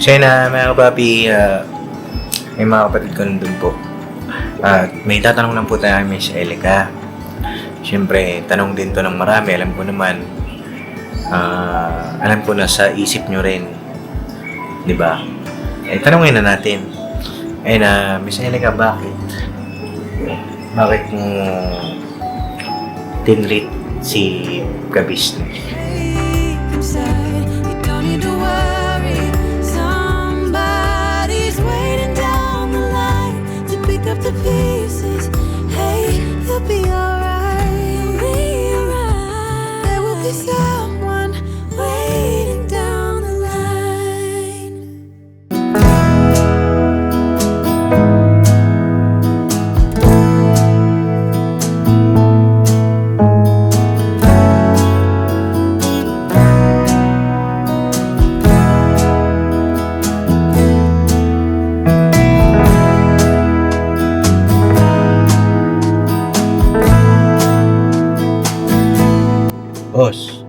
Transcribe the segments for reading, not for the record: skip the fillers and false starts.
Siya na mga kapapi, may mga kapatid ko nandun po. May tatanong lang po tayo kay Miss Elica. Siyempre, tanong din to ng marami. Alam ko naman, alam ko na sa isip nyo rin. Di ba? Tanongin na natin. Miss Elica, bakit? Bakit mo tinreat si Kabisnes? You don't need to worry. Somebody's waiting down the line to pick up the pieces. Hey, you'll be alright. There will be someone waiting down the line. Boss,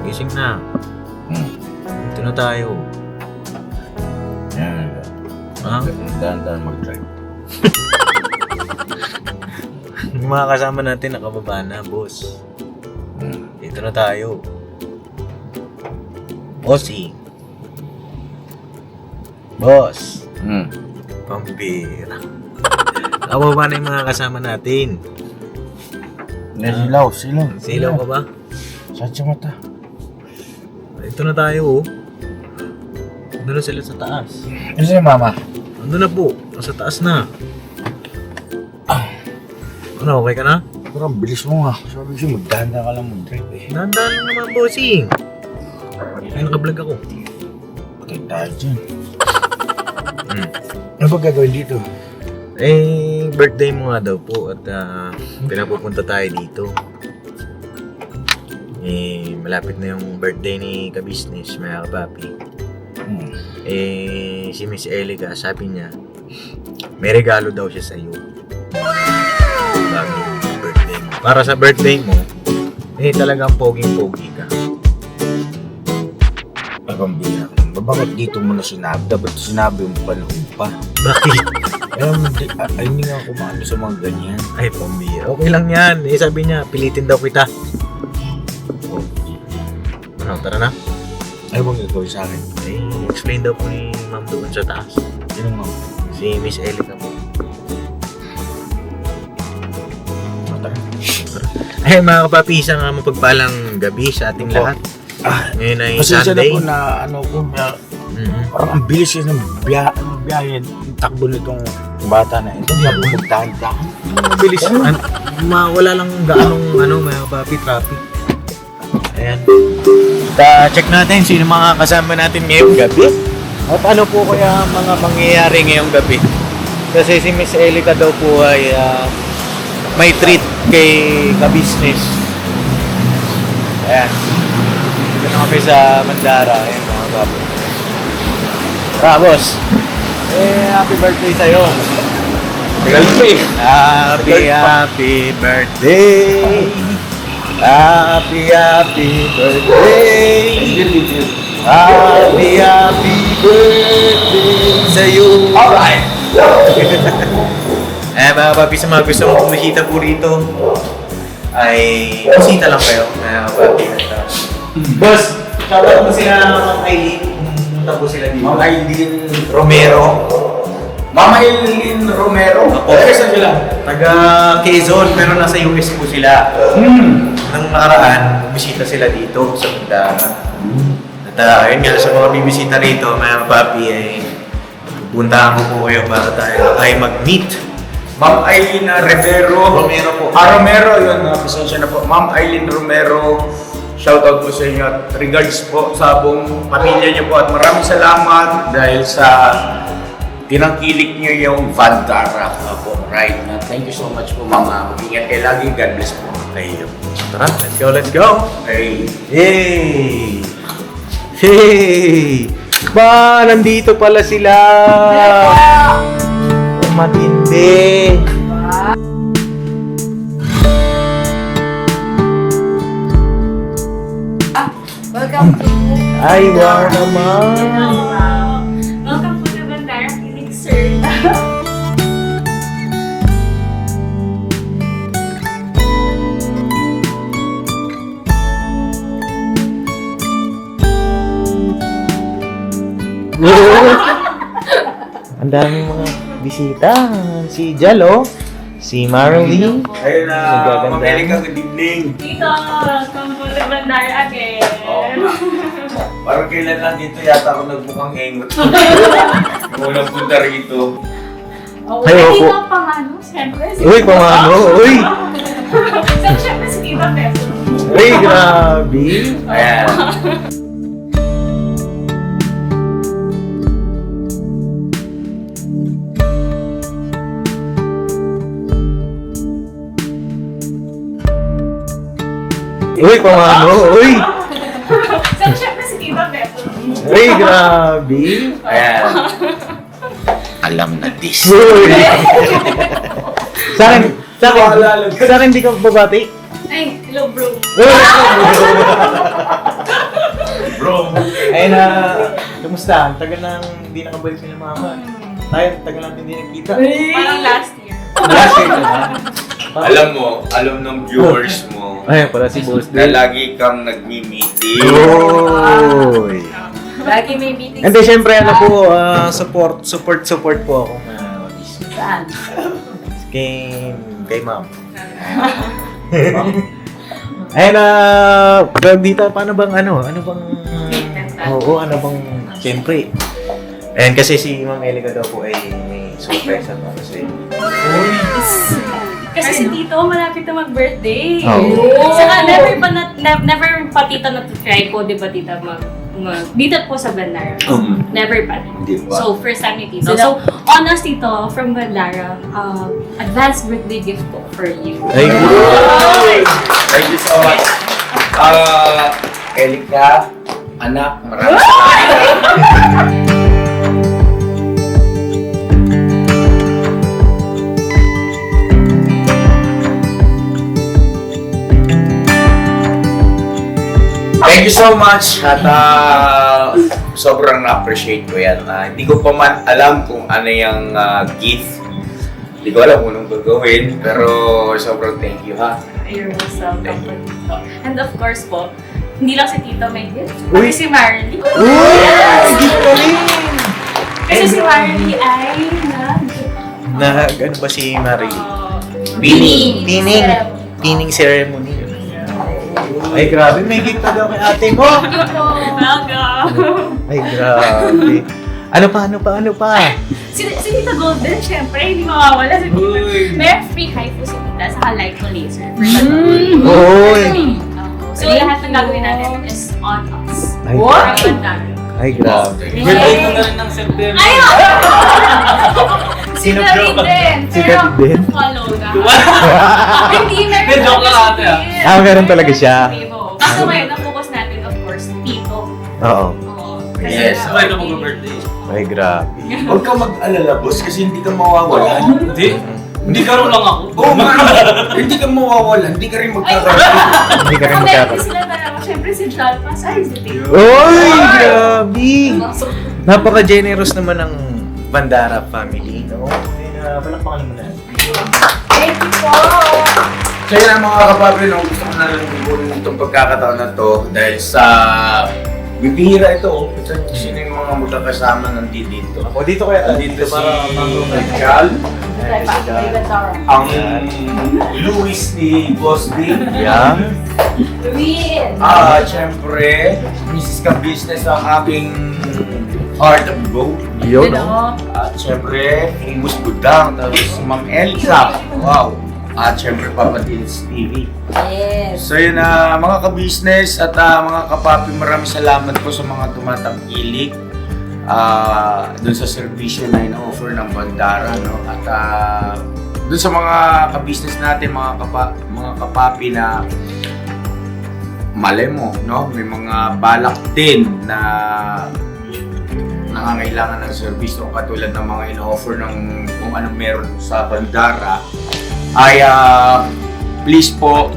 gising na. Ito na tayo. Yan. Ha? Dahan-dahan mag-drive. Yung mga kasama natin nakababa na, boss. Dito na tayo. Bossy. Boss. Pambira. Nakababa na yung mga kasama natin. Silaw. Silaw ka ba? Sa mata. Ito na tayo, oh. Doon na sila sa taas. Ano sa'yo, mama? Ando na po. Nasa taas na. Ano, okay ka na? Pero ang bilis mo nga. Sabi ko magdahan-dahan ka lang mag-drive eh. Nandaan lang naman, bossing. Ay, nakablog ako. Patay tayo dyan. Ano ba gagawin dito? Birthday mo nga daw po at pinapupunta tayo dito. Malapit na yung birthday ni Kabisnes, mga kapapi. Si Miss Elica, sabi niya, may regalo daw siya sa'yo. Bago yung birthday mo. Para sa birthday mo, talagang poging-pogi ka. Ay, pambira ka. Bakit dito mo na sinabi? Dapat sinabi mo pa noon pa. Bakit? Ay, hindi nga kumano sa mga ganyan. Ay, pambira. Okay lang yan. Sabi niya, pilitin daw kita. Ano, tara na? Ay, bang gagawin sa akin? Explain daw po ni ma'am doon sa taas. Sino nga? Si Miss Elica po. Tara. Ay, mga kapapi, isang mapagpalang gabi sa ating Opo. lahat. Ngayon ay Pasensya na Sunday. po na parang ang bilis yun ng biyahe, yung takbo nitong bata na ito. Sabi ko magtahan-tahan. Mabilis. Wala lang gaanong mga kapapi, traffic. Ayan. Check natin sino mga kasama natin ngayong gabi. At ano po kaya mga mangyayari ngayong gabi. Kasi si Miss Elica daw po ay may treat kay Kabisnes. Ayan. Dito na kami sa Mandara. Ayan mga babo. Tara, boss. Happy birthday sa'yo. Tagal pa eh. Happy birthday. Happy birthday. Happy birthday sa'yo. Alright. Mga papi, sa mga gusto mong bumisita po rito, ay bisita lang kayo. Mga papi. Boss, shoutout mo sila Ma'am Aileen. Pumunta po sila dito. Ma'am Aileen Romero. Mama Aileen Romero. Saan sila? Taga Quezon, pero nasa US po sila. Nang nakaraan, bumisita sila dito sa Mandara. At ayun nga, sa mga bibisita rito, mga papi, ay pupuntahan ko po kayo para tayo ay mag-meet. Ma'am Aileen Romero. Romero po. Romero, yun. Pasensya na po. Ma'am Aileen Romero. Shoutout po sa inyo at regards po sa buong pamilya niyo po at maraming salamat dahil sa tinangkilik niyo yung Vandara po. Right. Thank you so much po, Mama. Mag-ingat kayo lagi. God bless po. Ayun. Tara, let's go. Hey. Yay! Hey! Nandito pala sila! Matindi! Welcome to... Ay, wow naman! Welcome po to Bandara Clinic, sir. Ang daming mga bisita. Si Jalo, si Marley. Ayun na, Nagaganda. Ma'am Elika, good evening. Dito, welcome po to Bandara again. Parang kailan lang dito yata ako nagmukhang engot. Unang punta rito. Oh, Ay, dito opo. pangano, siyempre. Uy, pamano? Uy! So, siyempre si Tita Peso. Uy, grabe! Ayan. Uy, pamano? Uy! So, siyempre si Tita Peso. Uy, grabe! Ayan. Alam na this. Uy! sa akin di ka babati. Ay, hello bro. Uy! Bro. Ayun na, kumusta? Ang tagal nang hindi nakabalik sila mama. Tayo, tagal nang hindi nagkita. Parang last year. Last year na. Alam mo, alam ng viewers mo Ayun, pala si Boss na Dale. lagi kang nagmi-meeting. Uy! Lagi may meetings. And then, syempre, ano po, support po ako na Saan? kay ma'am. Ayun dito, paano bang ano bang, oo, ano bang, syempre. And kasi si Ma'am Elika daw po ay may surprise at ano sa inyo. Kasi si Tito, malapit na mag-birthday. Oh. Saka never pa Tita na-try ko, di ba Tita, dito po sa Bandara. Never pa. Di ba? So, first time ni Tito. So, honest Tito, from Bandara, advanced birthday gift po for you. Ay, good. Thank you so much. Elika, anak, maraming salamat. Thank you so much at sobrang na-appreciate ko yan. Hindi ko pa man alam kung ano yung gift. Hindi ko alam kung anong gagawin, pero sobrang thank you ha. You're most welcome po, Tito. And of course po, hindi lang si Tito may gift, Uy. pati si Marley. Uy! Gift ka rin! Kasi si Marley ay Ano ba si Marie? Pining. Pining ceremony. Ay, grabe. May gift ka daw kay ate mo. Welcome. Ay, grabe. Ano pa? Si Tita Golden, syempre, hindi mawawala si Tita. May free high po si Tita, saka light po laser. Uy! So, lahat ng gagawin natin is on us. Ay, What? Ay, grabe. Birthday ko na rin ng September. Ayun! Si Sino David bro? din. Si David din? Follow na. Hindi, meron Joke lang talaga ate, si Tito. Meron talaga siya. Kaso ngayon, ang-focus natin, of course, Tito. Oo. Oo. Kasi Yes. nga, Sabay ito mag-birthday. Ay, grabe. Huwag ka mag-alala, boss, kasi hindi ka mawawala. Hindi. Hindi karoon lang ako. Oo, hindi ka mawawala, hindi ka rin magkakaroon. Hindi ka rin Kung meron magkakaroon. sila talaga, syempre si Chalpas, ay si Tito. Uy! Grabe! Napaka-generous naman ng Bandara family. No? Palakpakan naman natin. Thank you po! So yun ang mga kapabri, no? Gusto ko na lang gugunin itong pagkakataon na to dahil sa bibihira ito. Sino yung mga magkakasama nandito? O, dito kaya. Dito si para Cal, Thank ang Luis ni Boss D. Yeah. Win! Siyempre, Mrs. Ka-Business ang aking Art of Go. Yun, no? At siyempre, Imus Budang, tapos Ma'am Elsa. Wow! At siyempre, Papa Dils TV. Yes! So yun na mga ka-business at mga kapapi, maraming salamat po sa mga tumatangkilik dun sa servisyo na ina-offer ng Bandara, no? At dun sa mga ka-business natin, mga kapapi na malay mo, no? May mga balak din na nangangailangan ng servisyo katulad ng mga ina-offer ng kung anong meron sa Bandara ay please po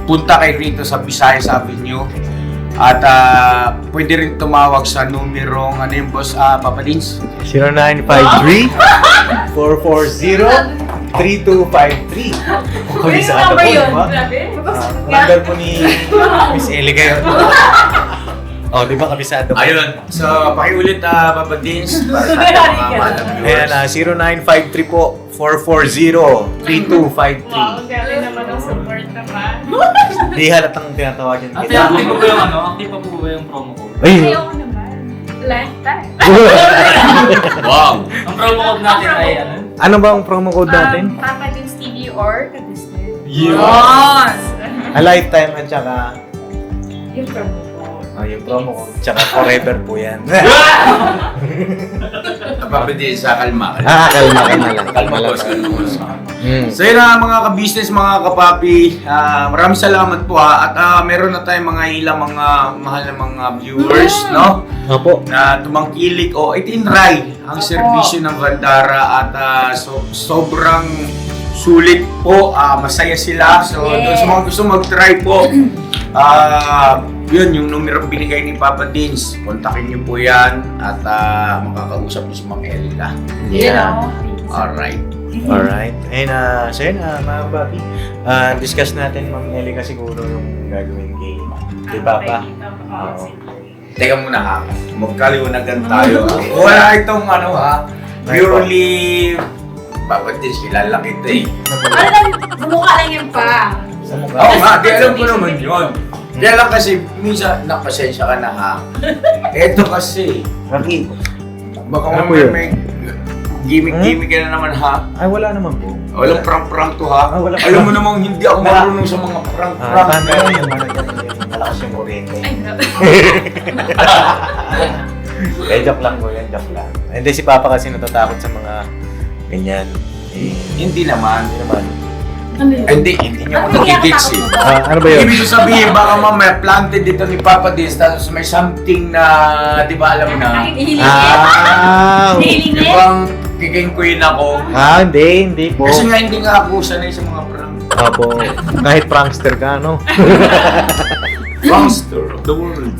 punta kayo rito sa Visayas Avenue At pwede rin tumawag sa numerong, ano yung boss, Papa Dins? 0953-440-3253. Kabisado po, di ba? Number po ni Miss Ellie kayo. Oh, di ba kabisado po? Ayun. So, pakiulit, Papa Dins. Para sa ating mga madam viewers. Ayan, 0953 po, 440-3253. Wow, grabe naman ang support naman. Di halatang tinatawagan Ate, kita. active pa ba yung ano? Active pa po ba yung promo code? Ay! Ayoko naman. Lifetime. Wow! Ang promo code natin ay ano? Ano ba ang promo code natin? Papa Dins TV or Kadisney. Yes! A lifetime at saka Yung promo ko. yung promo code. Tsaka forever po yan. Papa Dins, kalma. Kalma ka na lang. Kalma boss, kalma boss. So Mm. yun na mga ka-business, mga kapapi, maraming salamat po at meron na tayong mga ilang mga mahal na mga viewers, no? Opo. Na tumangkilik o itinry ang serbisyo ng Vandara at sobrang sulit po, masaya sila. So doon sa mga gusto mag-try po, yun yung numero binigay ni Papa Dins. Kontakin niyo po yan at makakausap niyo si Ma'am Elika. Yeah. Alright. Alright. And so yun, mga papi, discuss natin, Ma'am Elika, siguro yung gagawin kay Papa. Oo. Teka muna ha, magkaliwanagan tayo. Wala itong ano ha, purely Papa Dins, kilala kita eh. Ano lang, bumukha lang yan pa. Sa mukha. Oo nga, di alam ko naman yun. Kaya lang kasi, minsan, napasensya ka na ha. Eto kasi, Rocky. baka Ano po mamaya yun? may gimmick-gimmick ka na naman ha. Ay, wala naman po. Walang prank-prank to ha. Wala. Alam mo namang hindi ako marunong sa mga prank-prank. Paano yun? Yung ano dyan, yung malakas yung kuryente. Ay, grabe. Joke lang po yan, joke lang. Hindi, si Papa kasi natatakot sa mga ganyan. Hindi naman. Hindi naman. Hindi niya ako nakikits eh. Ano ba yun? Ibig sabihin, baka mamaya planted dito ni Papa Dins, tapos may something na, di ba alam mo na, Kahit Hindi di bang kikingkuyin ako. Hindi po. Kasi nga hindi nga ako sanay sa mga prank. Opo. Kahit prankster ka, no? Prankster of the world.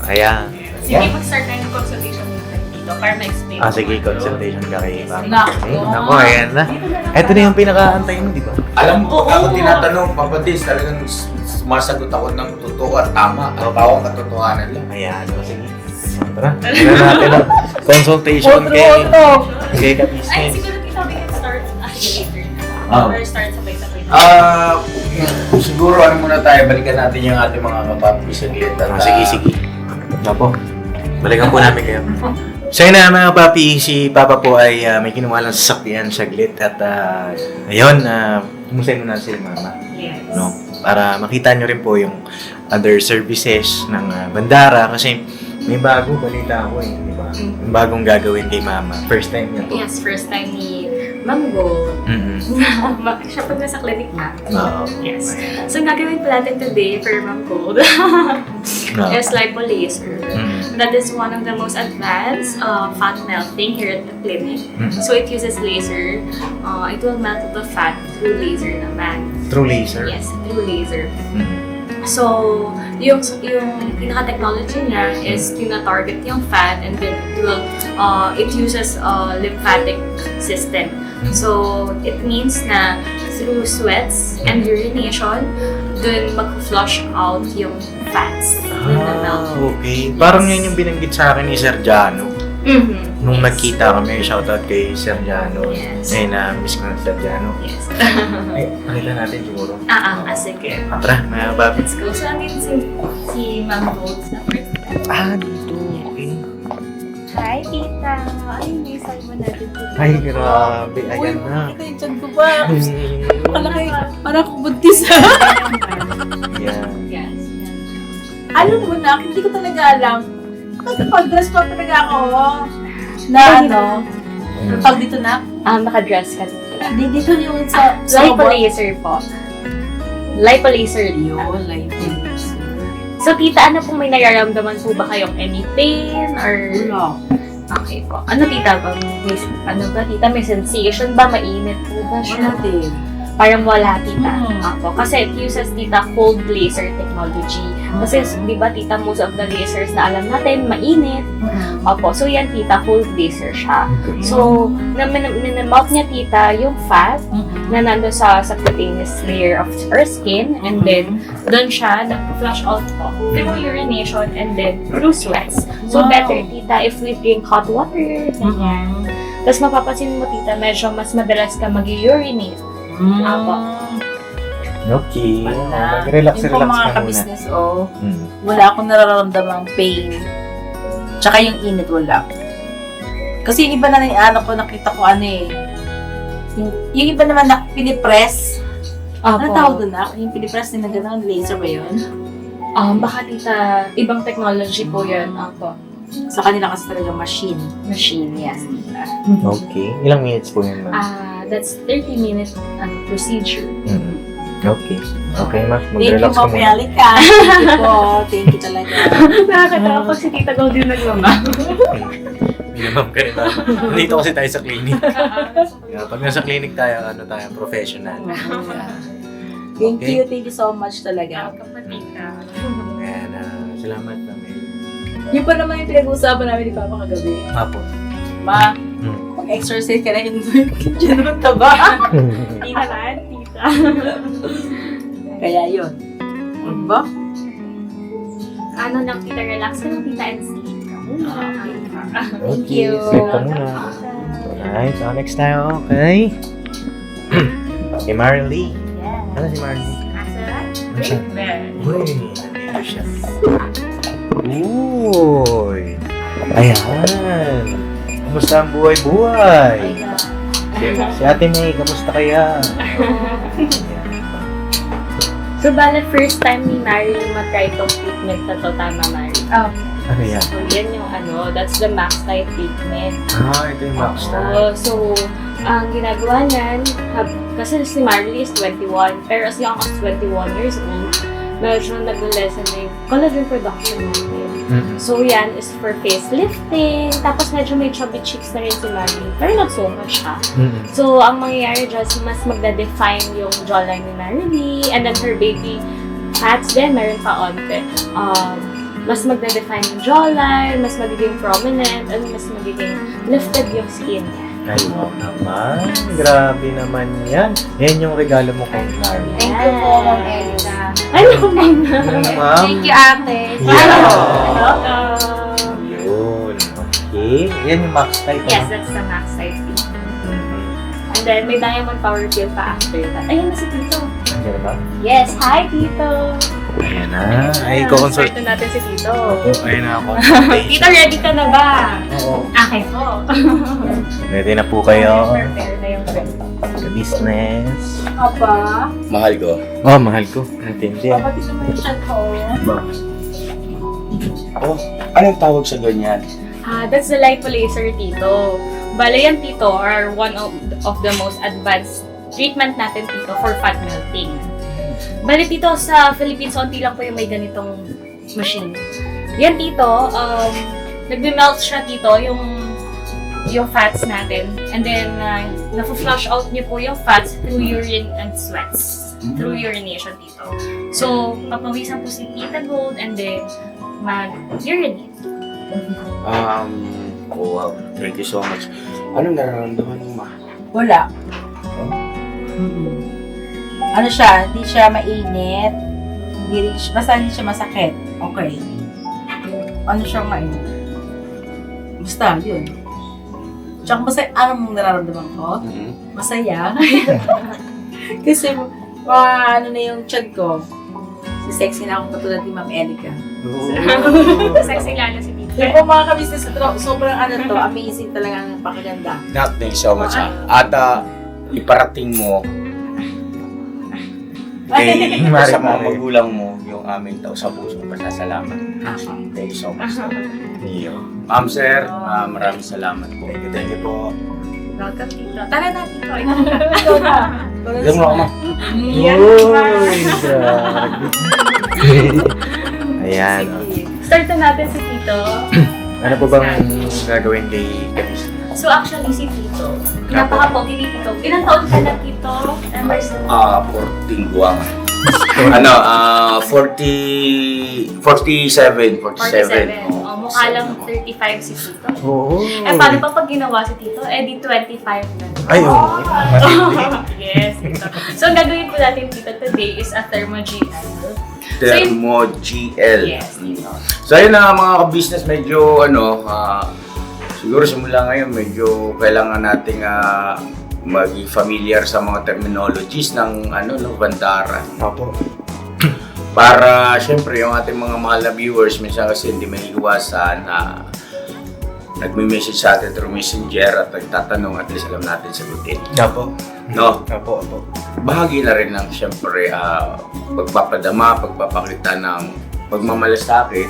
Ayan. Sige, mag-start tayo ng consultation dito para ma-explain. Sige, consultation ka kay Papa. Nako. Nako, ayan na. Ito na yung pinaka-antay mo, di ba? Alam mo, pag ako tinatanong, Papa Dins, talagang sumasagot ako ng totoo at tama. At bawang katotohanan lang. Ayan, o sige. Tara, tignan natin ang consultation kay Ay, Kapisnes. siguro kita we can start later. Ah. Or start sabay-sabay. Siguro ano muna tayo, balikan natin yung ating mga kapapi sa glit. Sige. Opo. Balikan po namin kayo. So yun na mga papi, si Papa po ay may kinuha lang sasakyan saglit at ayun, kumustahin mo na si Mama. Yes. No? Para makita nyo rin po yung other services ng Bandara kasi may bago balita ako di ba? Yung bagong gagawin kay Mama. First time niya to. Yes, first time ni Ma'am Gold. Siya pag nasa clinic na. Oo. Yes. So, ang gagawin po natin today for Ma'am Gold is lipo laser. That is one of the most advanced fat melting here at the clinic. So, it uses laser. It will melt the fat through laser naman. Through laser? Yes, through laser. So, yung pinaka-technology niya is tina-target yung fat and then it uses a lymphatic system. So, it means na through sweats and urination, dun mag-flush out yung fats in the mouth. Okay. Parang yan yung binanggit sa akin ni Sir Jano. Nung nagkita kami, shoutout kay Sir Jano. Yes. Ay, na-miss ko na Sir Jano. Yes. Ay, pakita natin siguro. Sige. Tara, mga babi. Let's go. So, andin si Ma'am Gold sa first. Dito. Okay. Hi, tita. Ay, may salmo natin po. Ay, grabe. Ayan na. Ito yung tiyan ko ba? Malaki. Parang ako buntis. Yan. Yes. Alam mo na, hindi ko talaga alam. Pag-dress pa talaga ako. Na ano? Pag dito na? Naka-dress ka dito. Dito yung sa Lipo laser po. Lipo laser Yun, lipo laser. So, tita, ano pong may nararamdaman po ba kayong any pain or... Wala. Okay po. Ano, tita? Tita? May sensation ba? Mainit po ba siya? Wala din. Parang wala, tita. Mm. Ako. Kasi it uses, tita, cold laser technology. Kasi, di ba, tita, most of the lasers na alam natin, mainit. Opo, so yan, tita, cold laser siya. So, na-melt niya, tita, yung fat na nandun sa cutaneous layer of our skin, and then, doon siya, nag-flush out po through urination and then through sweats. So, better, tita, if we drink hot water, ganyan. Tapos mapapansin mo, tita, medyo mas madalas ka mag-urinate. Apo. Okay. Wala. Mag-relax, Yung po relax mga ka muna. ka-business, oh, Mm. wala akong nararamdamang pain. Tsaka yung init, wala. Kasi yung iba na ano ko, nakita ko ano eh. Yung iba naman na pinipress. Ano tawag doon na? Yung pinipress din na gano'n, laser ba yun? Baka tita, ibang technology po yun. Apo. Sa kanila kasi talaga machine. Machine, yes, tita. Okay. Ilang minutes po yun, ma'am? That's 30-minute procedure. Mm. Okay. Okay, ma'am. Thank you Mag-relax po, ka muna. Pialika. Thank you po. Thank you talaga. Nakakatawa pag si Tita Gold yung nagmama. Minamam ka rin, ma'am. Nandito kasi tayo sa clinic. Pag nasa clinic tayo, ano tayo, professional. Thank Okay. you so much talaga. Tita. Ayan, salamat, ma'am. Yun pa naman yung pinag-uusapan namin ni Papa kagabi. Apo. Ma, mag-exercise ka na yun. Diyan naman taba. Tita na, tita. Kaya yun. Diba? Ano lang, tita, relax ka lang, tita, and sleep. Thank Okay, you. sleep ka muna. Alright, so next tayo, okay? Si Marley. Yes. Ano si Marley? Asa? Great. Uy, nandito siya. Uy! Ayan! Kamusta ang buhay-buhay? Si Ate May, kamusta kaya? So, bale, first time ni Mary mag-try itong treatment na to, tama, Mary? Ano yan? So, yan yung that's the max type treatment. Ito yung Max So, ang ginagawa niyan, kasi si Marley is 21, pero as young as 21 years old, medyo nag-lessen na yung collagen production natin. So, yan is for facelifting, tapos medyo may chubby cheeks na rin si Marley, pero not so much siya. So, ang mangyayari dyan, mas magda-define yung jawline ni Marley, and then her baby fats din, meron pa onte. Mas magda-define yung jawline, mas magiging prominent, and mas magiging lifted yung skin niya. Ayun naman. Grabe naman yan. Yan yung regalo mo kay Marley. Thank you po, Ma'am Elsa. Ay, naku, ma'am. Ma'am. Thank you, ate. Yeah. Yun. Okay. Yan yung Max type. Yes, that's the max size tito. And then, may diamond power pill pa after that. Ayun na si Tito. Yan ba? Yes, hi, Tito. Ayan na. Ay, ko-consult. Start na natin si Tito. Ayun na ako. Tito, ready ka na ba? Oo. Okay po. Ready na po kayo Prepare na yung friend. sa business. Papa, Mahal ko. Oh, mahal ko. Intindi. kapatid naman yung chat ko. Oh, anong tawag sa ganyan? That's the lipolaser, Tito. Bale yan, Tito, are one of the most advanced treatment natin, Tito, for fat melting. Bale, Tito, sa Philippines, onti lang po yung may ganitong machine. Yan, Tito, nagbe-melt siya, Tito, yung fats natin. And then, na-flush out niyo po yung fats through urine and sweats. Through urination, Tito. So, papawisan po si Tita Gold and then mag-urinate. Oh, wow. Thank you so much. Anong nararamdaman mo, ma? Wala. Ano siya, hindi siya mainit. Basta hindi siya masakit. Okay. Ano siya mainit? Basta, yun. Tsaka masaya, anong nararamdaman ko? Masaya. Kasi, ano na yung tiyan ko. Sexy na akong katulad ni Ma'am Erica. Sexy lalo si Tito. Yung po mga kabisnes, sobrang amazing talaga ang pakaganda. Thank you so much, ha. At iparating mo kay sa mga magulang mo yung aming taus-pusong pasasalamat. Thank you so much. Ma'am, sir, maraming salamat po. Thank you po. Welcome, Tito. Tara na, Tito. Ikaw na. Alam mo ako, ma. Uy, grabe. Ayan. Start na natin si Tito. Ano po bang gagawin kay Kabis? So actually, si Tito, napaka-pogi ni Tito. Ilang taon ka na, Tito? Emerson? 14 buwan. Ano, 47. 47. Oo. Oh, mukha lang 35 si Tito. Oo. Eh, paano pa pag ginawa si Tito? Eh, di 25 na. Ay, oo. Yes, Tito. So, ang gagawin po natin, Tito, today is a thermo-GL. Thermo GL. Yes, Tito. So ayun na mga ka-business, medyo siguro simula ngayon medyo kailangan nating maging familiar sa mga terminologies ng Bandara. Opo. Para syempre yung ating mga mahal na viewers, minsan kasi hindi may iwasan na nagme-message sa atin through messenger at nagtatanong, at least alam natin sagutin. Opo. No? Opo, opo. Bahagi na rin ng syempre pagpapadama, pagpapakita ng pagmamalasakit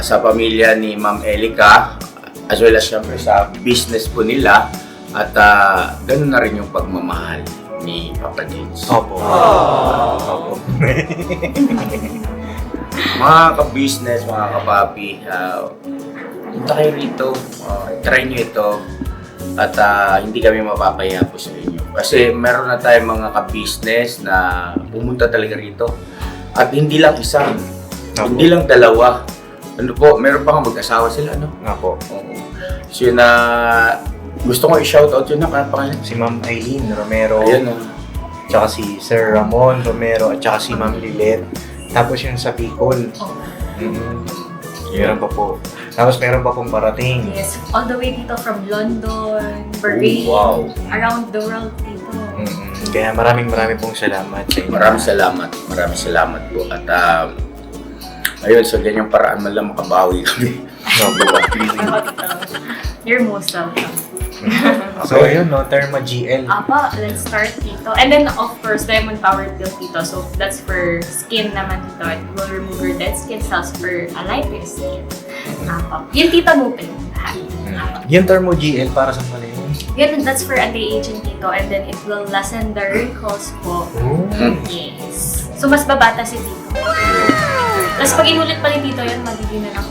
sa pamilya ni Ma'am Elica, as well as syempre sa business po nila, at ganun na rin yung pagmamahal ni Papa Dins. Opo. Opo. Mga ka-business, mga kapapi, punta kayo rito, try nyo ito, at hindi kami mapapaya po sa inyo. Kasi meron na tayong mga ka-business na pumunta talaga rito. At hindi lang isa, hindi lang dalawa. Ano po, meron pa nga mag-asawa sila, no? Nga po. Oo. So yun gusto ko i-shoutout yun na, kaya pangalan? Si Ma'am Aileen Romero. Ayan, Tsaka si Sir Ramon Romero at tsaka si Ma'am Lilet. Tapos yun sa Bicol. Meron pa po. Tapos meron pa pong parating. Yes, all the way dito from London, Bahrain, wow. around the world dito. Kaya maraming pong salamat sa inyo. Maraming salamat po. At ayun, sa ganyang paraan man lang makabawi kami. Ako, Tito. You're most welcome. So ayun, no, Thermo GL. Apa, let's start dito. And then, of course, Diamond Powered Pill dito. So, that's for skin naman dito. It will remove your dead skin cells for a lighter skin. Apa. Yung Tita Nupin. Yung Thermo GL, para sa pala yun? Yun, that's for anti-aging dito. And then, it will lessen the wrinkles po. Yes. So, mas babata si Tito. Tapos, pag inulit pa ni Tito yun, magiging na lang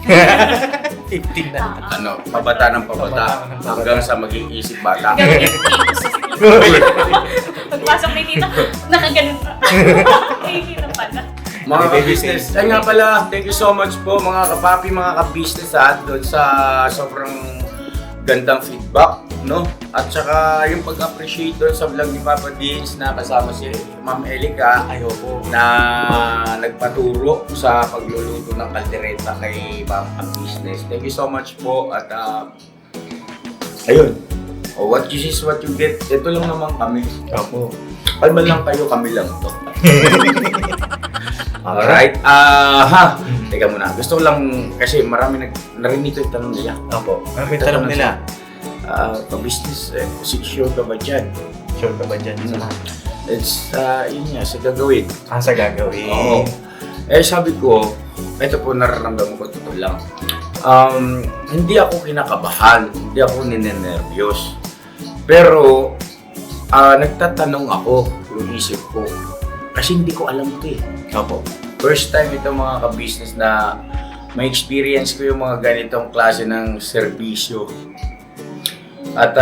15 na. Pabata ng pabata hanggang sa maging isip bata. Gawin yung Tito sa skin. Pagpasok ni Tito, nakaganon pa. Hindi na pala. Mga ka-business, ay nga pala, thank you so much po mga kapapi, mga ka-business doon sa sobrang gandang feedback, no? At saka yung pag-appreciate doon sa vlog ni Papa Dins na kasama si Ma'am Elica, Ayoko. na nagpaturo sa pagluluto ng kaldereta kay Ma'am Business. Thank you so much po at ayun. What you see is what you get. Ito lang naman kami. Opo. Kalma lang kayo, kami lang to. Alright. Teka muna. Gusto ko lang, kasi marami narinig ko yung tanong nila. Opo. Ano yung tanong nila? Pa-business, sure ka ba dyan? Sure ka ba dyan sa It's, yun nga, sa gagawin. sa gagawin? Oo. Sabi ko, ito po nararamdaman ko, totoo lang. Hindi ako kinakabahan, hindi ako ninenervyos. Pero, nagtatanong ako yung isip ko. Kasi hindi ko alam ito eh. Opo. First time ito mga ka-business na may experience ko yung mga ganitong klase ng serbisyo. At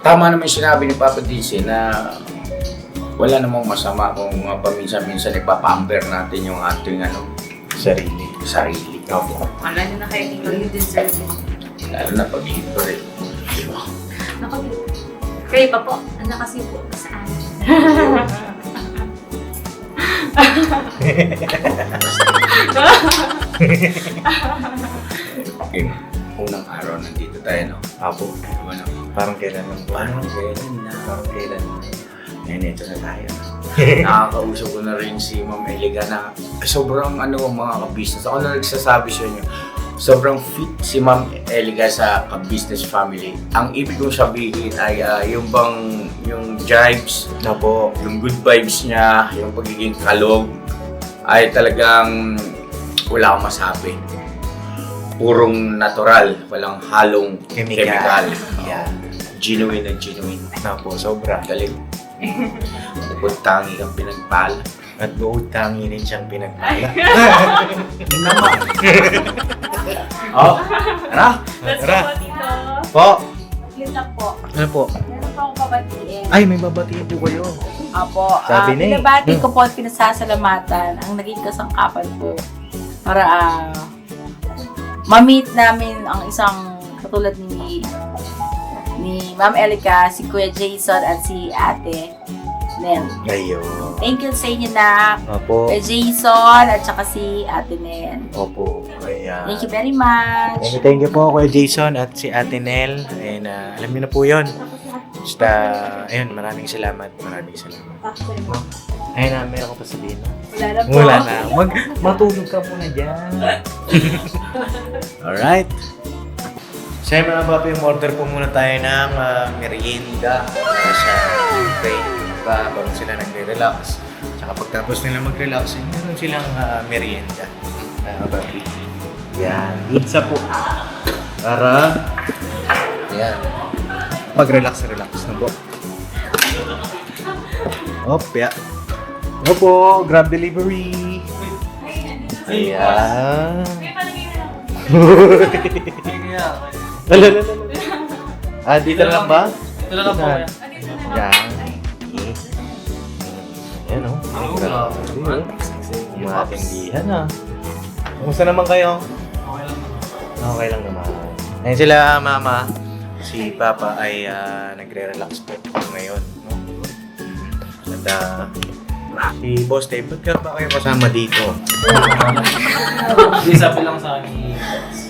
tama naman yung sinabi ni Papa Dins na wala namang masama kung paminsan-minsan ipapamper natin yung ating sarili. Opo. Wala na kayo dito, you deserve it. Lalo na pag ito rin. Naku, kayo pa po, kasi po sa amin. Okay. Unang araw nandito tayo, no? Apo. Ano? Parang kailan lang po. Parang kailan na? Parang kailan lang. Ngayon, ito na tayo. Nakakausap ko na rin si Ma'am Elica na sobrang mga ka-business. Ako na nagsasabi sa inyo, sobrang fit si Ma'am Elica sa ka-business family. Ang ibig kong sabihin ay yung jibes, Opo. yung good vibes niya, yung pagiging kalog, ay talagang wala akong masabi. Purong natural, walang halong chemical. Yeah. Genuine na genuine. Opo, sobra. Galing. Bukod tangi kang pinagpala. At buod tangi rin siyang pinagpala. Yun naman. Tara! Let's Tara. go, Tito. Po! Yun lang po. Ano po? Meron pa akong babatiin. Ay, may babatiin po kayo. Apo, Sabi na eh. binabati ko po at pinasasalamatan ang naging kasangkapan ko para ma-meet namin ang isang katulad ni Ma'am Elica, si Kuya Jason at si Ate Nel. Ayun. Thank you sa inyo na Opo. Kuya Jason at saka si Ate Nel. Opo. Ayan. Thank you very much. Thank you po Kuya Jason at si Ate Nel. And alam niyo na po yun. Basta, ayun, maraming salamat. Maraming salamat. Ayun meron ko pa sabihin. No? Wala na po. Wala na. Matulog ka muna dyan. Alright. So yun, mga papi, order po muna tayo ng merienda para sa break bago sila nagre-relax. Tsaka pagtapos nila mag-relax, meron silang merienda. Mga papi. Yan. Pizza po. Para, yan. Mag-relax-relax na po. Opya. Opo, grab delivery. Ayan. Lala. Dito na lang ba? Ito na lang po kaya. Yan. Ayan o. Grabe o. Umatindihan ah. Kumusta naman kayo? Okay lang naman. Okay lang naman. Ayan sila mama. Si papa ay nagre-relax po ngayon. No? At si Boss Dave, ba't ka ba kayo kasama dito? Hindi, sabi lang sa akin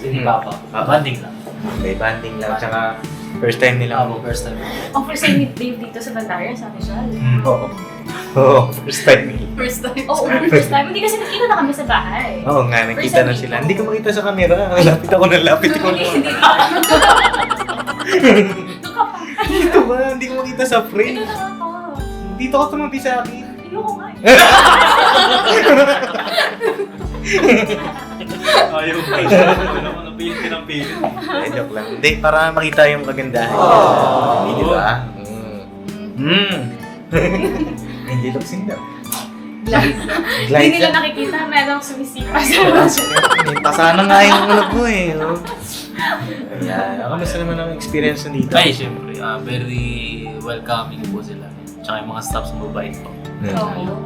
ni Papa. Banding lang. Okay, banding lang. Tsaka first time nila Ako, first time. Offer sa meet Dave dito sa Bandaria, sa official. Oo. Oo, first time nila. First time? Oo, first time. Hindi kasi nakita na kami sa bahay. Oo nga, nakita na sila. Hindi ko makita sa camera. Lapit ako ng lapit. Ikaw Hindi na. ka. Doon ka pa. Dito ba? Hindi ko makita sa Ito frame. na ako. Dito ka tumabi sa akin. Ayoko nga. Ayaw ko. Ito naman, napilit ka ng pilit. Ay, joke lang. Hindi, para makita yung kagandahan. Hindi, di ba? Hindi luksing daw. Hindi nila nakikita, merong sumisipa sa Pasana nga yung ulag mo eh. Oh. Ayan. Kamusta naman ang experience na dito? Ay, syempre, very welcoming po sila. Tsaka yung mga staffs mabait po. Oo.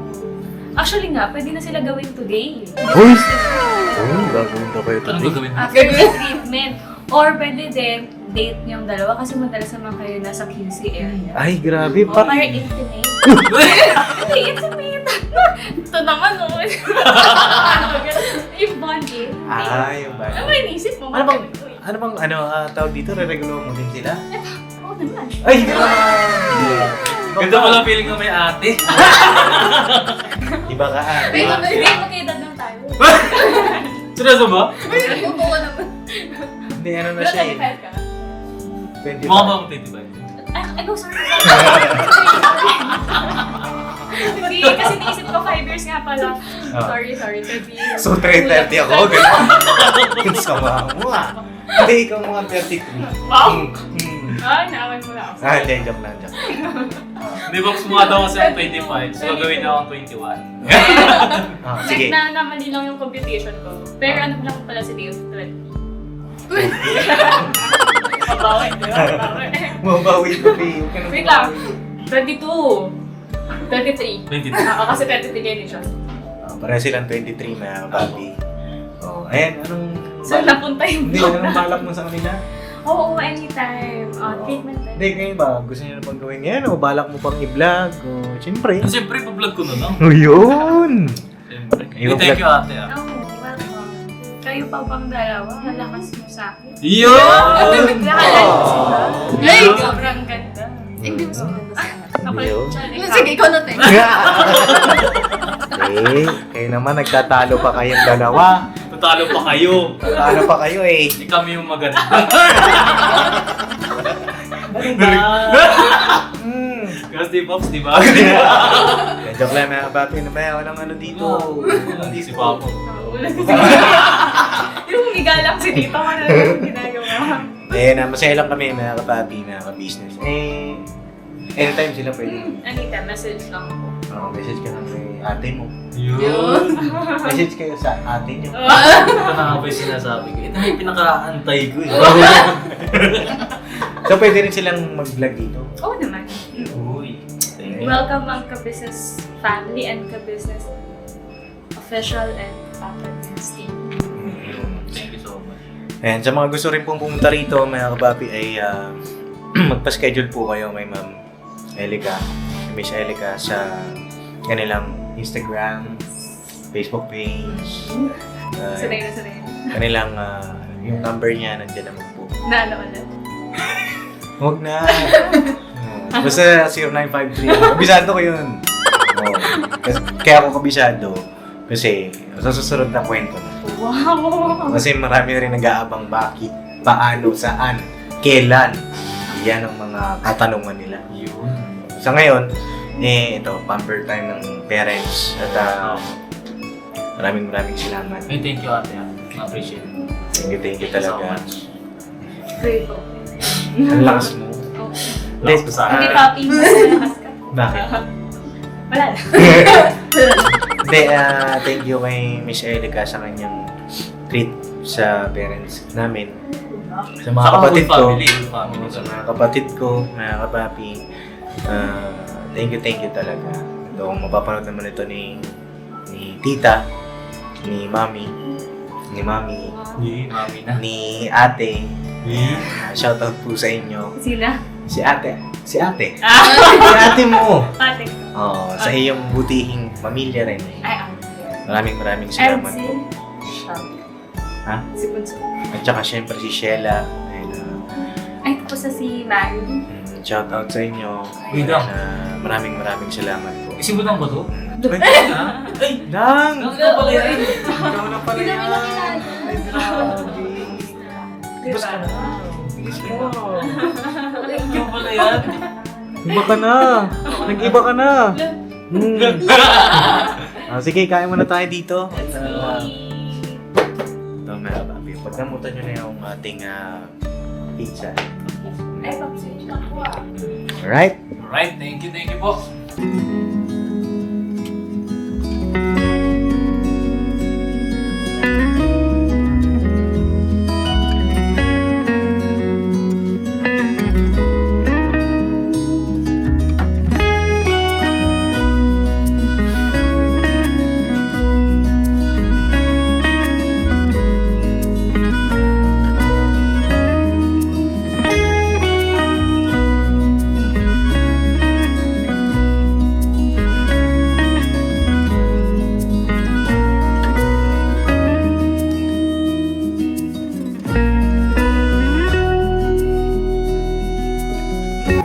Actually nga, pwede na sila gawin today. Uy! Oh, gagawin na kayo Anong today. gagawin? After the treatment. Or pwede din, date niyong dalawa kasi madalas naman kayo nasa QC area. Ay, grabe. O para intimate. Hindi, intimate. Ito naman, oh. Yung bonding. Yung ba? Ano ba inisip mo? Ano bang tawag dito? Re-regular mo din sila? Oo naman. Ay, hindi naman! Ganda pala feeling na may ate. Iba ka Hindi, magkaedad lang tayo. Seryoso ba? Oo naman. Hindi, ano na siya eh. 25 ka? 25. Mukha ba ako 25? Ay, no, sorry. Hindi, kasi naisip ko 5 years nga pala. Sorry, 30 years. So, 330 ako. Ganun. Sama mo ah. Hindi, ikaw mga 33. Wow! Hmm. Ay, naawan mo na ako. Hindi, joke lang. Di ba mukha daw kasi ang 25, so gagawin na akong 21. Sige. Na mali lang yung computation ko. Pero ano lang pala si Dave? Mabawi, di ba? Mabawi. Mabawi ko, Pio. Wait lang. 22. 23. 23. Oo, kasi 23 kayo din siya. Para silang 23 na papi. Oh, ayan, anong... Saan napunta yung Hindi, anong balak mo sa kanila? Oo, anytime. Treatment time. Hindi, kayo ba? Gusto niyo na pang gawin yan? O balak mo pang i-vlog? O, siyempre. Siyempre, pa-vlog ko na lang. O, yun! Siyempre. Yung Thank you ate ah. Oo, welcome. Kayo pa bang dalawa? Nalakas mo sa akin. Yun! Nakalakas sila. Ay! Sobrang ganda. Hindi mo Kapal Yun. siya. Sige, ikaw na tayo. Kayo naman, nagtatalo pa kayong dalawa. Tatalo pa kayo. Tatalo pa kayo eh. Hindi kami yung maganda. Ano ba? Kasi di Pops, di ba? Joke lang na, papi, na ba? Walang ano dito. Hindi si Papa. Yung umiga lang si Tito ka na lang ginagawa. Masaya lang kami, mga kapapi, mga ka-business. Anytime sila pwede. Anita, message lang ako. Message ka lang kay ate mo. Yun! Message kayo sa ate niyo. Ito na nga ba yung sinasabi ko? Ito na yung pinaka-antay ko eh. So pwede rin silang mag-vlog dito. Oo naman. Welcome ang ka-business family and ka-business official and Papa Dins team. Thank you so much. Ayan, sa mga gusto rin pong pumunta rito, mga kapapi, ay magpa-schedule po kayo kay Ma'am Elica, Miss Elica, sa kanilang Instagram, Facebook page, Sanay na sanay. kanilang, yung number niya, nandiyan naman po. Naano ulit. Huwag na! Basta 0953. Kabisado ko yun. Oo. Kaya ako kabisado. Kasi sa susunod na kwento na. Wow! Kasi marami rin nag-aabang bakit, paano, saan, kailan. Yan ang mga katanungan nila. Yun. Sa ngayon, ito, pamper time ng parents. At maraming salamat. Hey, thank you ate. Na-appreciate it. Thank you So talaga. much. Grateful. Ang lakas mo. Lakas ko sa Hindi akin. papi mo, malakas ka. Bakit? Wala na. Hindi, thank you kay Miss Elica sa kanyang treat sa parents namin. Sa mga Saka kapatid full ko. family, full family. Sa mga kapatid ko, mga kapapi. Thank you talaga. Ito, kung mapapanood naman ito ni tita, ni mami, Yee, mami na. ni ate. Yee. Shoutout po sa inyo. Sila? Si ate. Si ate. Ah! Si ate mo. Ate. Oh, sa iyong butihing pamilya rin. Ay, Maraming and salamat si po. Sham. Ha? Si Bunso. At saka syempre si Sheila. And, Ay, tapos na si Mary. shoutout sa inyo. Uy, Dang. Maraming salamat po. Isibutang ba to? Ay, Ha? Ay! Dang! Ang ka pala yan. Ikaw na pala yan. Diba? Ikaw pala yan. Iba ka na. Nag-iba ka na. Sige, kain muna tayo dito. Ito, mga papi. Pagdamutan nyo na yung ating pizza. Ay, papasensya na po ah. Alright? Alright, thank you po.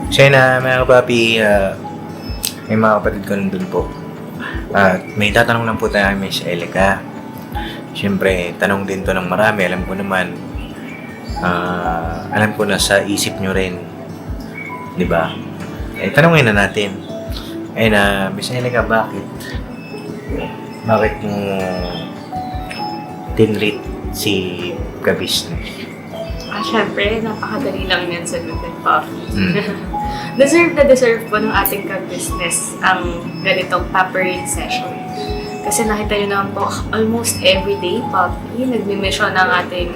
Siya na, mga kapapi, may mga kapatid ko nandun po. At may tatanong lang po tayo kay Miss Elica. Siyempre, tanong din to ng marami. Alam ko naman, alam ko na sa isip nyo rin. Di ba? Tanongin na natin. Miss Elica, bakit mo tinreat si ka-business? Syempre, napakadali lang yan sa Good Coffee. Deserve po ng ating ka-business ang ganitong pampering session. Kasi nakita nyo naman po, almost everyday, Poppy, nagmi-mission ng ating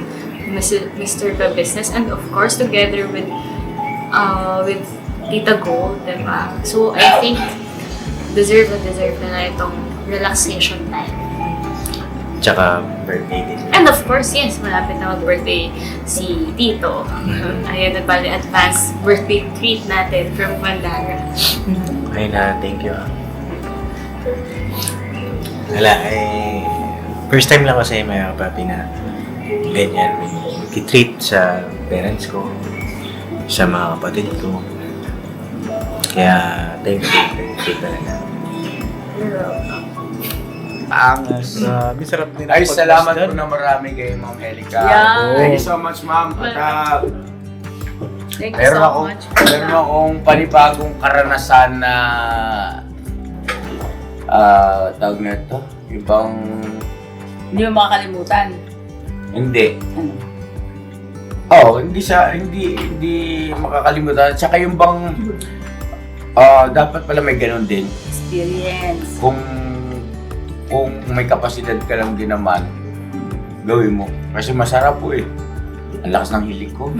Mr. Ka-business, and of course, together with Tita Gold, diba? So, I think, deserve na itong relaxation time. Tsaka birthday din. And of course, yes, malapit na mag-birthday si Tito. Ayun, nagbali advance birthday treat natin from Mandara. Thank you. Wala, first time lang kasi may papi na ganyan. Mag-treat sa parents ko, sa mga kapatid ko. Kaya, thank you talaga. Angas. Sarap din. Ay, salamat po na marami kay Ma'am Elica. Yeah. Thank you so much, Ma'am. At Thank you meron so much. akong panibagong karanasan na tawag na ito. Ibang Hindi mo makakalimutan. hindi. Hindi makakalimutan. Tsaka yung bang dapat pala may ganun din. Experience. Kung may kapasidad ka lang din naman, gawin mo. Kasi masarap po eh. Ang lakas ng hilig ko.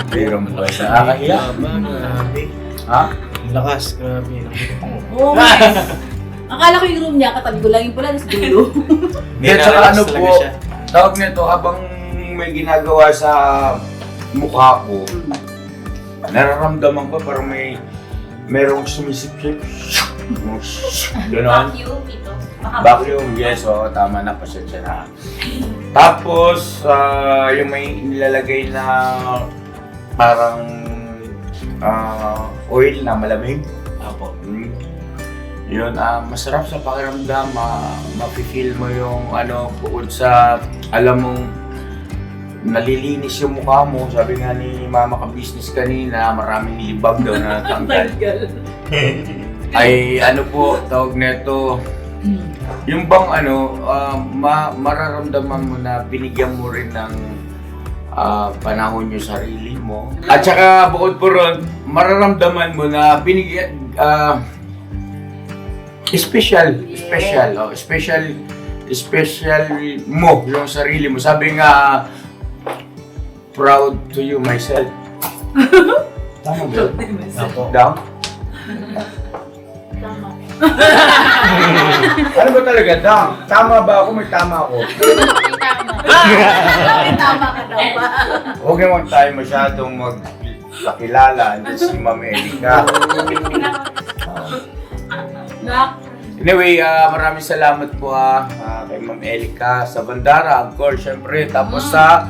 Pero mo. Nakakahiya. Ha? Lakas, grabe. Oo. Akala ko yung room niya, katabi ko lang yung pala, nasa dulo. Hindi, At saka nalakas ano talaga po, siya. tawag nito, habang may ginagawa sa mukha ko, nararamdaman ko parang merong sumisip-sip. Ganon. Vacuum ito. Vacuum, yes, oo, tama na, pasensya na. Tapos, yung may nilalagay na parang oil na malamig. Apo. Yun, masarap sa pakiramdam, mapifeel mo yung bukod sa, alam mong, nalilinis yung mukha mo. Sabi nga ni Mama ka-business kanina, maraming libag daw na natanggal. Ay, po, tawag nito, yung bang mararamdaman mo na binigyan mo rin ng panahon yung sarili mo. At saka bukod po ron, mararamdaman mo na binigyan, special mo yung sarili mo. Sabi nga, proud to you myself. Tama ba yun? Apo. Down? Tama. Ano ba talaga, Down? Tama ba ako? May tama ako. Tama ka daw ba? Huwag naman tayo masyadong magkakilala. Andun si Ma'am Erika. Anyway, maraming salamat po kay Ma'am Erika sa Bandara, of course, syempre. Tapos sa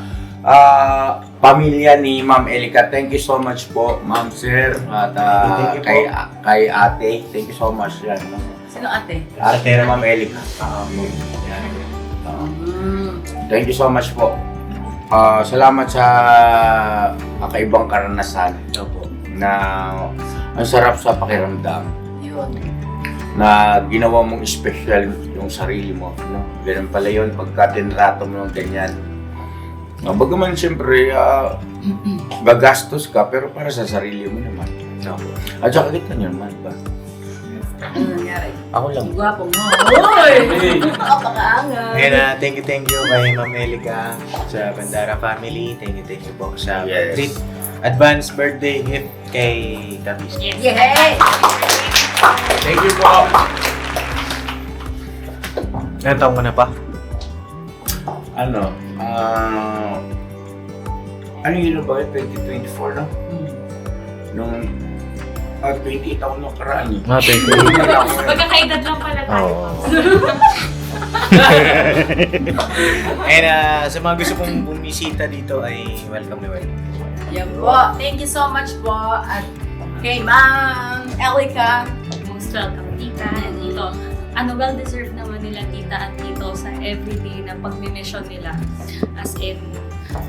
pamilya ni Ma'am Erika, thank you so much po, Ma'am Sir, at Thank you po. kay ate, thank you so much yan. Sino ate? Ate na Ma'am Erika. Thank you so much po. Salamat sa kakaibang karanasan na ang sarap sa pakiramdam. Yun. Na ginawa mong special yung sarili mo. No? Ganun pala yun, pagka tinrato mo ng ganyan. Bagaman siyempre, gagastos ka, pero para sa sarili mo naman. No? At saka kita nyo naman ba? Ano nangyari? Ako lang. Gwapo mo. Uy! Napakaangat. And thank you kay Ma'am Elica sa Bandara family. Thank you po sa Yes. treat. Advance birthday gift kay Tabis. Yes. Yay! Thank you po. Ilan taong ka na pa? Ano yun ba? 2024 no? Nung 28 ako nung karaan eh. Thank you. Magkakaedad lang pala tayo. Oo. And sa mga gusto pong bumisita dito ay welcome na welcome. Yan po. Thank you so much po. At kay Ma'am Elica. Most welcome, tita and tito. Well-deserved naman nila tita at tito sa everyday na pagmimission nila. As in,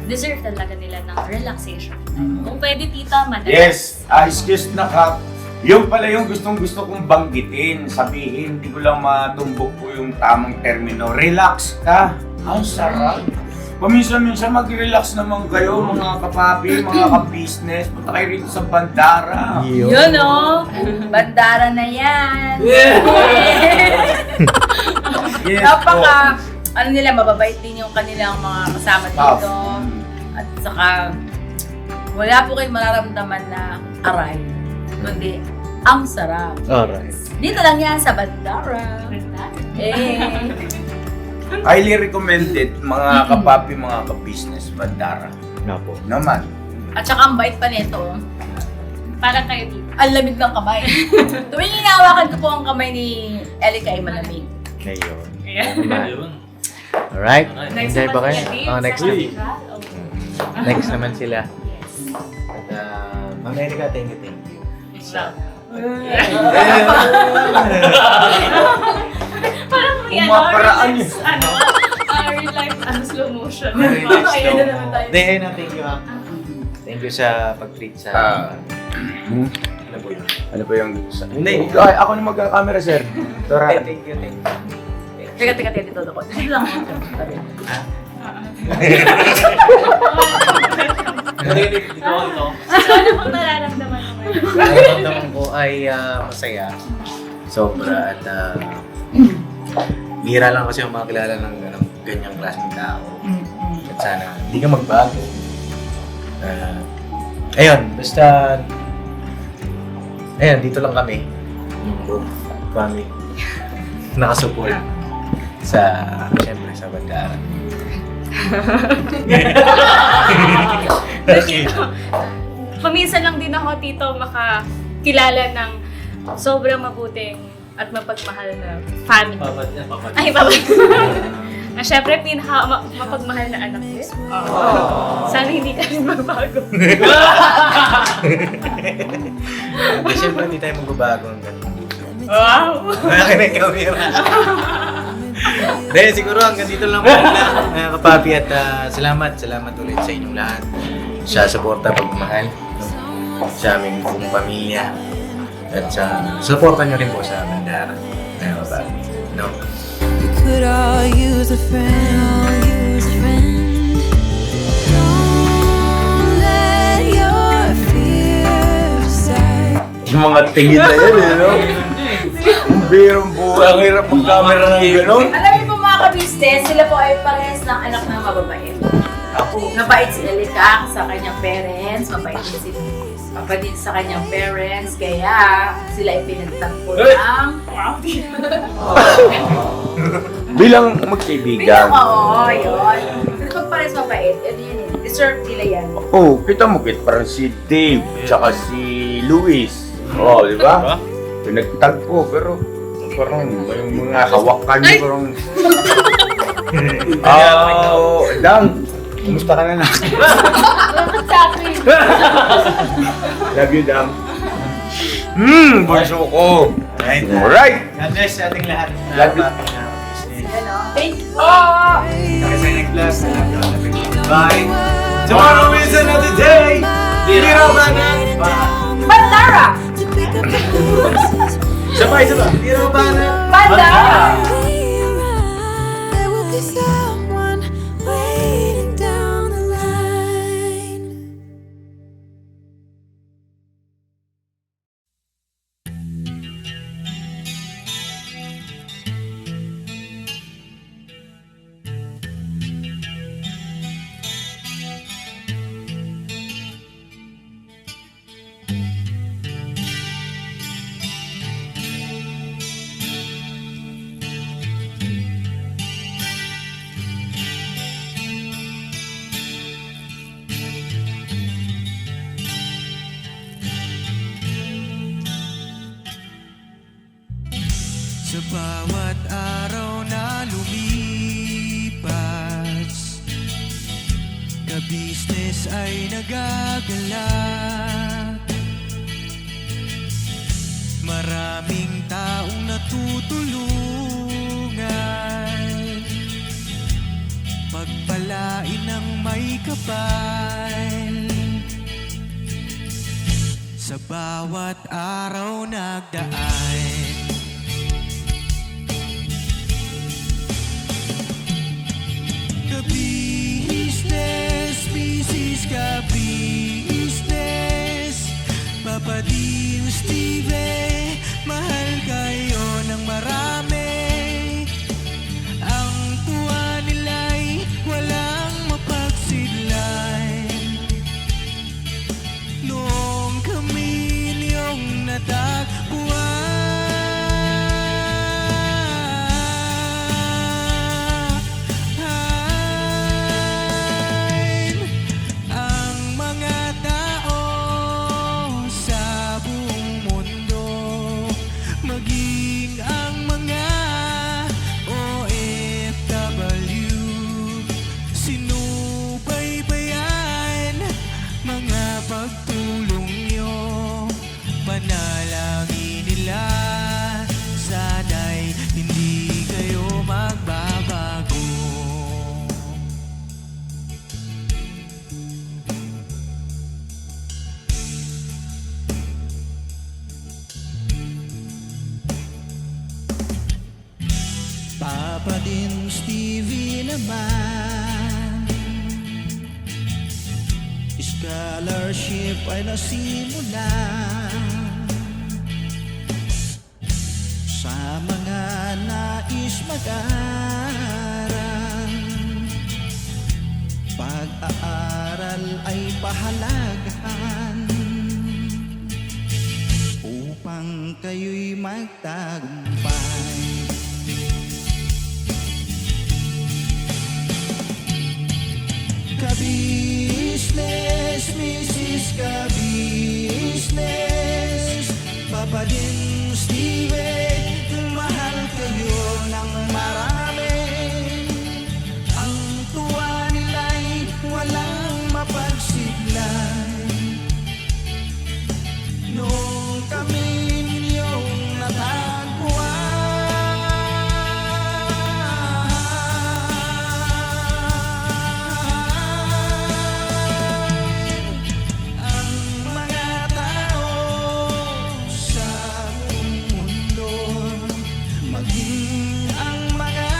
deserve talaga nila ng relaxation. Kung pwede tita, madalas. Yes, excuse na ka. Yung pala yung gustong-gusto kong banggitin, sabihin, hindi ko lang matumbok po yung tamang termino. Relax ka. Ang sarap. Paminsan-minsan mag-relax naman kayo, mga kapapi, mga ka-business. Punta kayo rito sa Bandara. Yun o. Bandara na yan. Yes, Napaka, mababait din yung kanilang mga kasama dito. At saka, wala po kayong mararamdaman na aray. Kundi, ang sarap. Alright. Dito lang yan sa Bandara. Highly recommended, mga kapapi, mga ka-business, Bandara. Nga po. Naman. At saka ang bait pa nito. Parang kayo tita. Ang lamig ng kamay. Tuwing hinahawakan ko po ang kamay ni Elica ay malamig. Ngayon. Ayan. Ayun. Alright. Next Enjoy ba naman kayo? sila, Dave, Oh, next sa na. Central. Okay. Next naman sila. Yes. At Ma'am Elica, thank you. Parang may Umaparaan real life, slow motion. Ayan na naman tayo. Thank you ha. Thank you sa pag-treat sa... Ano po yun? Ano po yung... Hindi, ako na magka-camera, sir. Tora. Thank you. Teka, dito ako. Dito lang ako. Dito. So, ano pong nararamdaman mo ngayon? Nararamdaman ko ay masaya. Sobra at bihira lang kasi yung makakilala ng ganyang klaseng tao. At sana hindi ka magbago. Ayun, basta Ayan, dito lang kami. Yung buong family. Nakasupport siyempre sa Bandaran. Paminsan lang din ako, Tito, makakilala ng sobrang mabuting at mapagmahal na family. Papad. Ay, babay. Siyempre, mapagmahal na anak ko. Sana hindi ka rin magbago. Siyempre, hindi tayo magbabago ng ganun. Wow! Akin ang camera. Dahil siguro hanggang dito lang muna, mga kapapi, at salamat ulit sa inyong lahat. Sa suporta, pagmamahal sa aming buong pamilya. At suporta nyo rin po sa Bandaran, mga kapapi. No? We could all use a friend. Don't let your fears decide. Yung mga tingin na yan, no? Ang birong buhay, ang hirap mag-camera ng gano'n. Alam niyo po mga kabisnes, sila po ay parehas ng anak ng mababait. Mabait si Elika sa kanyang parents, mabait din si Papa din sa kanyang parents, kaya sila ay pinagtagpo ng... Bilang magkaibigan. Oo, yun. Kasi pag parehas mabait, yun yun eh. Deserve nila yan. Oh, kita mo parang si Dave, tsaka si Luis. Oh, di ba? Pinagtagpo, pero parang may mga hawakan niyo parang... Dang, kumusta ka na? Bakit sa akin? Love you, Dang. Bunso ko. Alright. God bless sa ating lahat. Love you. Thank you po! Kasi next class, bye. Tomorrow is another day. Hero Banana. Bandara! To pick up the pieces. Sabay. Hero Banana. Bandara! There will be someone waiting down the line. Sa bawat araw na lumipas, ka-business ay nagagalak. Maraming taong natutulungan, pagpalain ng may kapal. Sa bawat araw nagdaan, ka-business, business ka-business, Papa Din, Steve, mahal kayo ng marami. Ang tuwa nila'y walang mapagsidlan. Noong kami niyong natagpuan, ang mga tao sa buong mundo, maging ang mga OFW, sinubaybayan mga pagtulong nyo, panalangin nila, sana'y hindi kayo magbabago. Papa Din, Stevie naman, scholarship ay nasimula sa mga nais mag-aral. Pag-aaral ay pahalagahan upang kayo'y magtagumpay. Ka-business, Mrs. Ka-business, Papa din Steven, mahal kayo ng marami. Ang tuwa nila'y walang mapagsiglay. Noong kami ninyong natagpuan, ang mga tao sa buong mundo, maging ang mga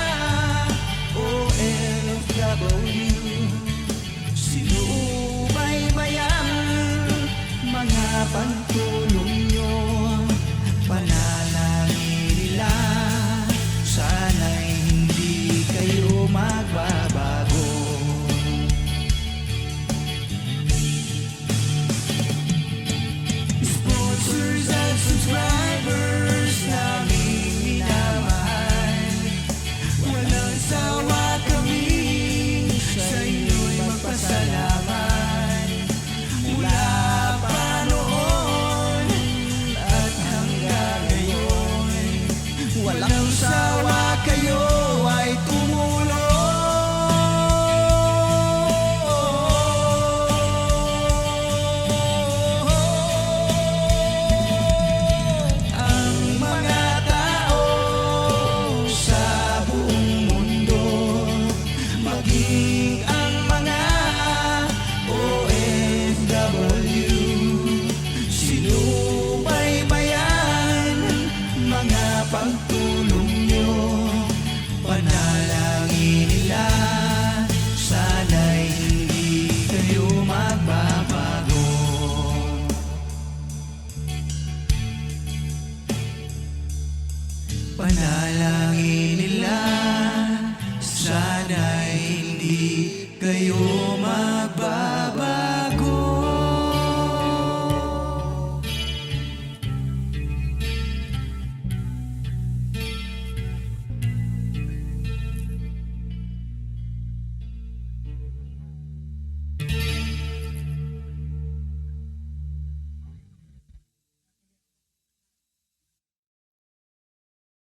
OFW, sinubaybayan mga pagtulong nyo, panalangin nila, sana'y hindi kayo magbabago. Sponsors at subscribers naming minamahal, walang sawa kami sa inyo'y magpasalamat. Mula pa noon at hanggang ngayon, walang sawa kayo ay tumulong. Ang mga tao sa buong mundo, maging ang mga OFW, sinubaybayan mga pagtulong nyo, panalangin nila, sana'y hindi kayo magbabago. Panalangin nila, sana'y hindi kayo